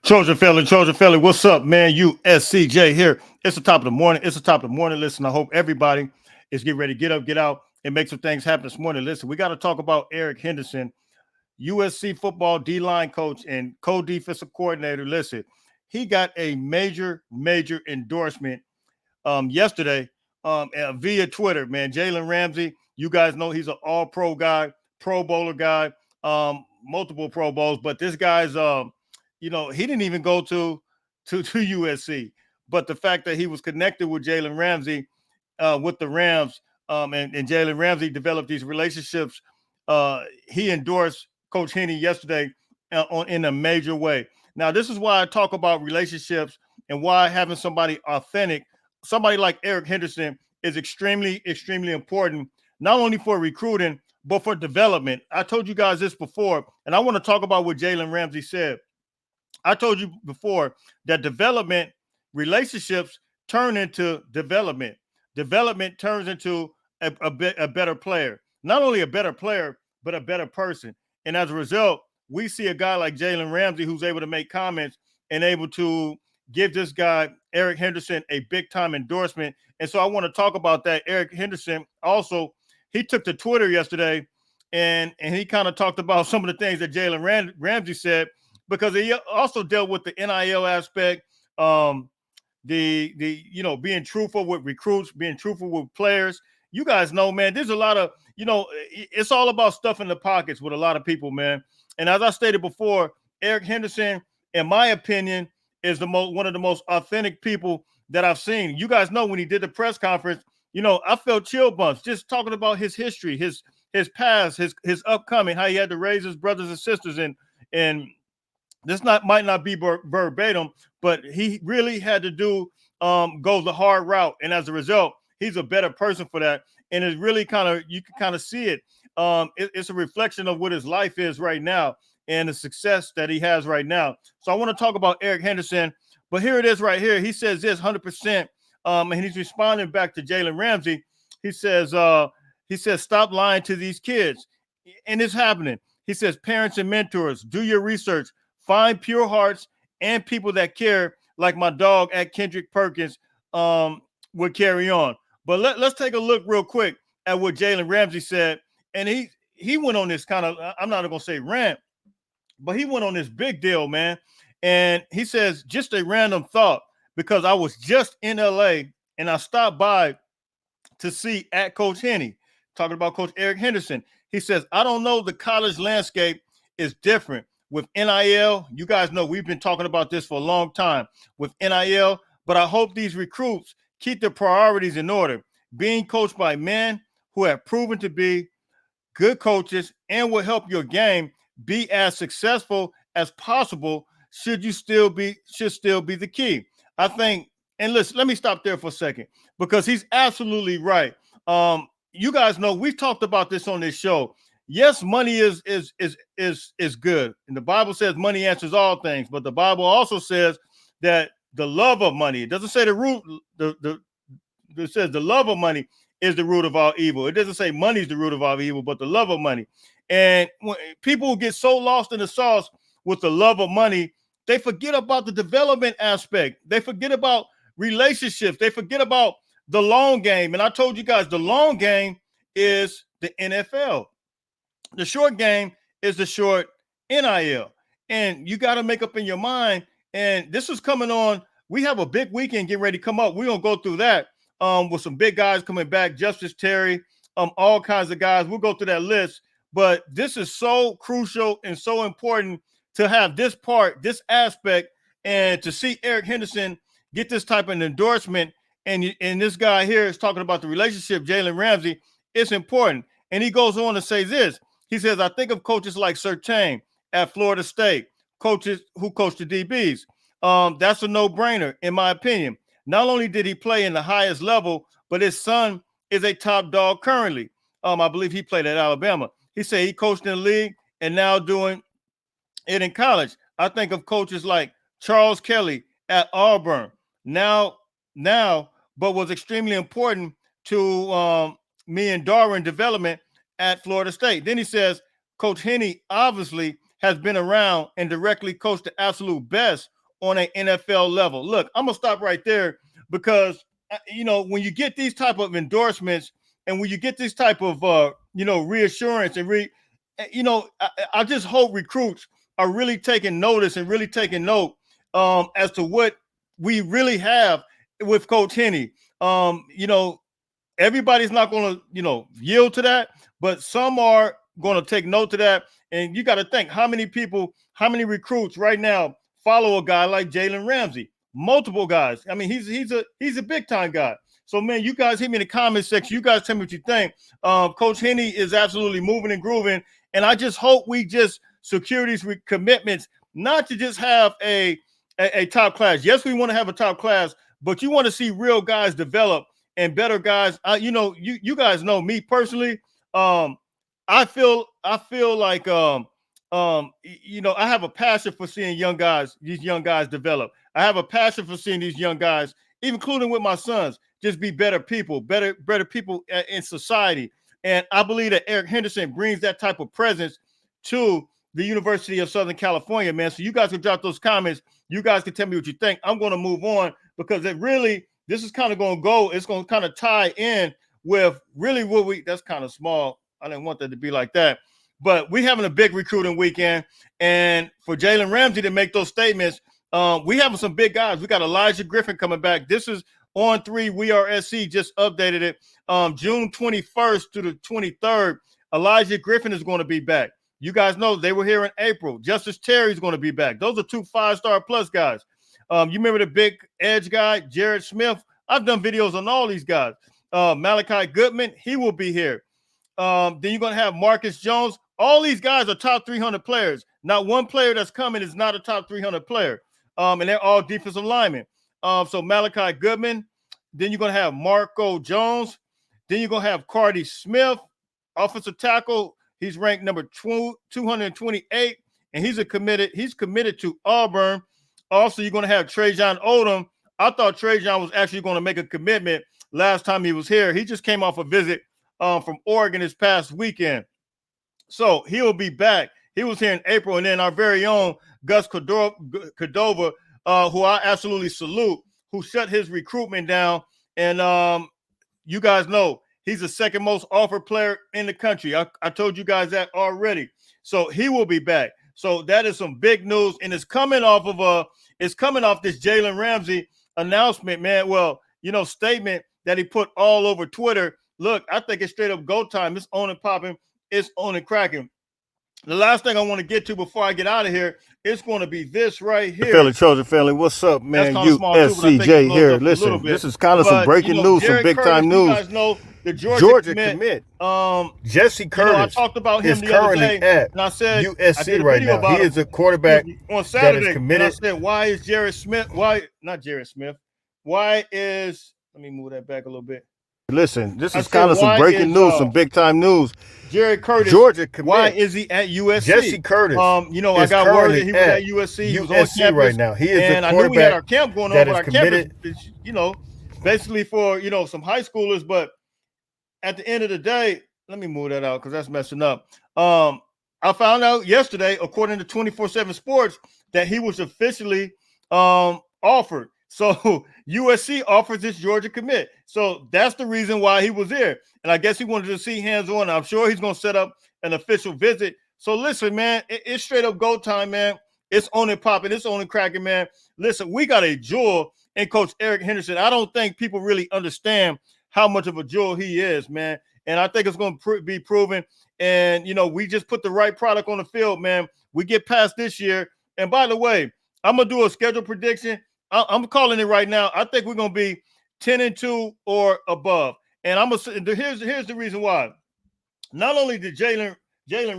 Trojan Felly, what's up, man? USCJ here. It's the top of the morning. It's the top of the morning. Listen, I hope everybody is getting ready to get up, get out, and make some things happen this morning. Listen, we got to talk about Eric Henderson, USC football D-line coach and co-defensive coordinator. Listen, he got a major endorsement yesterday via Twitter, man. Jalen Ramsey, you guys know he's an all-pro guy, Pro Bowler guy, multiple Pro Bowls, but this guy's he didn't even go to USC. But the fact that he was connected with Jalen Ramsey with the Rams, and Jalen Ramsey developed these relationships. He endorsed Coach Henny yesterday in a major way. Now, this is why I talk about relationships and why having somebody authentic, somebody like Eric Henderson, is extremely important, not only for recruiting, but for development. I told you guys this before, and I want to talk about what Jalen Ramsey said. I told you before that development, relationships turn into development. Development turns into a better player. Not only a better player, but a better person. And as a result, we see a guy like Jalen Ramsey who's able to make comments and able to give this guy, Eric Henderson, a big-time endorsement. And so I want to talk about that. Eric Henderson also, he took to Twitter yesterday and he kind of talked about some of the things that Jalen Ramsey said, because he also dealt with the NIL aspect, being truthful with recruits, being truthful with players. You guys know, man, there's a lot of, it's all about stuff in the pockets with a lot of people, man. And as I stated before, Eric Henderson, in my opinion, is one of the most authentic people that I've seen. You guys know when he did the press conference, I felt chill bumps just talking about his history, his past, his upcoming, how he had to raise his brothers and sisters, and this might not be verbatim, but he really had to go the hard route, and as a result, he's a better person for that. And it's really you can kind of see it. It's a reflection of what his life is right now and the success that he has right now. So I want to talk about Eric Henderson, but here it is right here. He says this 100%, and he's responding back to Jalen Ramsey. He says, stop lying to these kids, and it's happening. He says, parents and mentors, do your research. Find pure hearts and people that care, like my dog at Kendrick Perkins would carry on. But let's take a look real quick at what Jalen Ramsey said. And he went on this kind of, I'm not going to say rant, but he went on this big deal, man. And he says, just a random thought, because I was just in LA and I stopped by to see at Coach Henny, talking about Coach Eric Henderson. He says, I don't know, the college landscape is different. With NIL, you guys know we've been talking about this for a long time with NIL, but I hope these recruits keep their priorities in order. Being coached by men who have proven to be good coaches and will help your game be as successful as possible should still be the key. I think, and listen, let me stop there for a second, because he's absolutely right. You guys know we've talked about this on this show. Yes, money is good, and the Bible says money answers all things. But the Bible also says that the love of money, it doesn't say the root. It says the love of money is the root of all evil. It doesn't say money is the root of all evil, but the love of money. And when people get so lost in the sauce with the love of money, they forget about the development aspect. They forget about relationships. They forget about the long game. And I told you guys, the long game is the NFL. The short game is the short NIL. And you got to make up in your mind. And this is coming on. We have a big weekend getting ready to come up. We're going to go through that with some big guys coming back. Justice Terry, all kinds of guys. We'll go through that list. But this is so crucial and so important to have this aspect, and to see Eric Henderson get this type of endorsement. And this guy here is talking about the relationship, Jalen Ramsey. It's important. And he goes on to say this. He says, I think of coaches like Surtain at Florida State, coaches who coach the DBs. That's a no-brainer, in my opinion. Not only did he play in the highest level, but his son is a top dog currently. I believe he played at Alabama. He said he coached in the league and now doing it in college. I think of coaches like Charles Kelly at Auburn. Now, but was extremely important to me and Darwin development at Florida State. Then he says, Coach Henny obviously has been around and directly coached the absolute best on an NFL level. Look, I'm gonna stop right there because when you get these type of endorsements and when you get this type of reassurance and I just hope recruits are really taking notice and really taking note as to what we really have with Coach Henny. Everybody's not going to, yield to that, but some are going to take note to that. And you got to think how many people, how many recruits right now follow a guy like Jalen Ramsey? Multiple guys. I mean, he's a big time guy. So, man, you guys hit me in the comment section. You guys tell me what you think. Coach Henny is absolutely moving and grooving. And I just hope we just secure these commitments, not to just have a top class. Yes, we want to have a top class, but you want to see real guys develop and better guys. You guys know me personally. I feel like I have a passion for seeing these young guys develop. I have a passion for seeing these young guys, including with my sons, just be better people in society. And I believe that Eric Henderson brings that type of presence to the University of Southern California, man. So you guys can drop those comments. You guys can tell me what you think. I'm going to move on because this is kind of going to go. It's going to kind of tie in with really that's kind of small. I didn't want that to be like that. But we having a big recruiting weekend. And for Jalen Ramsey to make those statements, we having some big guys. We got Elijah Griffin coming back. This is on 3. We are SC just updated it. June 21st to the 23rd, Elijah Griffin is going to be back. You guys know they were here in April. Justice Terry is going to be back. Those are 2 5-star plus guys. You remember the big edge guy, Jared Smith? I've done videos on all these guys. Malachi Goodman, he will be here. Then you're going to have Marcus Jones. All these guys are top 300 players. Not one player that's coming is not a top 300 player. And they're all defensive linemen. So Malachi Goodman. Then you're going to have Marco Jones. Then you're going to have Cardi Smith, offensive tackle. He's ranked number 228, and he's committed to Auburn. Also, you're going to have Trajan Odom. I thought Trajan was actually going to make a commitment last time he was here. He just came off a visit from Oregon this past weekend. So he'll be back. He was here in April. And then our very own Gus Cordova, who I absolutely salute, who shut his recruitment down. And you guys know he's the second most offered player in the country. I told you guys that already. So he will be back. So that is some big news. And it's coming off this Jalen Ramsey announcement, man. Well, statement that he put all over Twitter. Look, I think it's straight up go time. It's on and popping. It's on and cracking. The last thing I want to get to before I get out of here, it's going to be this right here. Philly Trojan family, what's up, man? USCJ here. Listen, this is kind of some breaking news, some big time news. You guys know the Georgia commit. Jesse Curtis I talked about him the other day, and I said USC right now. He is a quarterback on Saturday. That is committed. And I said, why is Jared Smith? Why not Jared Smith? Why is? Let me move that back a little bit. Listen, this is kind of some breaking news, some big time news. Jared Curtis, Georgia commit. Why is he at USC? Jesse Curtis. I got word that he was at USC. He was on campus right now. He is and a I knew we had our camp going on, but our committed. campus is, basically for some high schoolers. But at the end of the day, let me move that out because that's messing up. I found out yesterday, according to 24/7 Sports, that he was officially offered. So USC offers this Georgia commit. So that's the reason why he was there. And I guess he wanted to see hands-on. I'm sure he's going to set up an official visit. So listen, man, it's straight up go time, man. It's on and popping. It's on and cracking, man. Listen, we got a jewel in Coach Eric Henderson. I don't think people really understand how much of a jewel he is, man. And I think it's going to be proven. And, we just put the right product on the field, man. We get past this year. And by the way, I'm going to do a schedule prediction. I'm calling it right now. I think we're going to be 10-2 or above. And here's the reason why. Not only did Jalen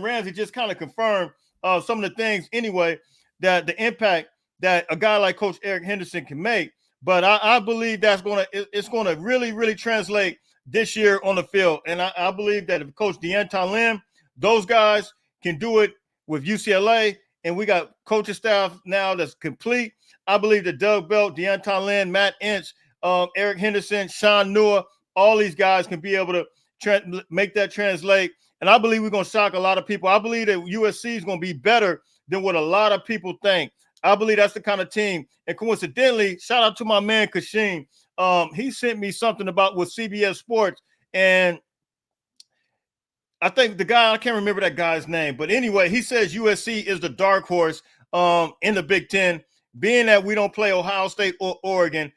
Ramsey just kind of confirm some of the things anyway, that the impact that a guy like Coach Eric Henderson can make, but I believe it's going to really, really translate this year on the field. And I believe that if Coach Deanton Lynn, those guys can do it with UCLA, and we got coaching staff now that's complete. I believe that Doug Belt, Deanton Lynn, Matt Inch, Eric Henderson, Sean Nua, all these guys can be able to make that translate. And I believe we're going to shock a lot of people. I believe that USC is going to be better than what a lot of people think. I believe that's the kind of team. And coincidentally, shout out to my man Kashim. He sent me something about with CBS Sports, and I think the guy, I can't remember that guy's name, but anyway, he says USC is the dark horse in the Big Ten. Being that we don't play Ohio State or Oregon,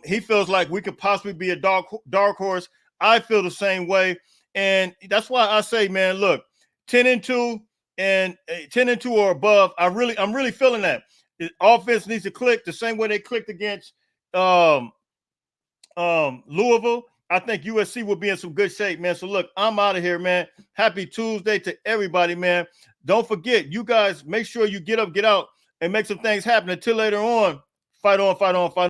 he feels like we could possibly be a dark horse. I feel the same way, and that's why I say, man, look, 10-2 and 10-2 or above. I'm really feeling that. The offense needs to click the same way they clicked against Louisville. I think USC will be in some good shape, man. So look, I'm out of here, man. Happy Tuesday to everybody, man. Don't forget, you guys make sure you get up, get out, and make some things happen. Until later on, fight on, fight on, fight on.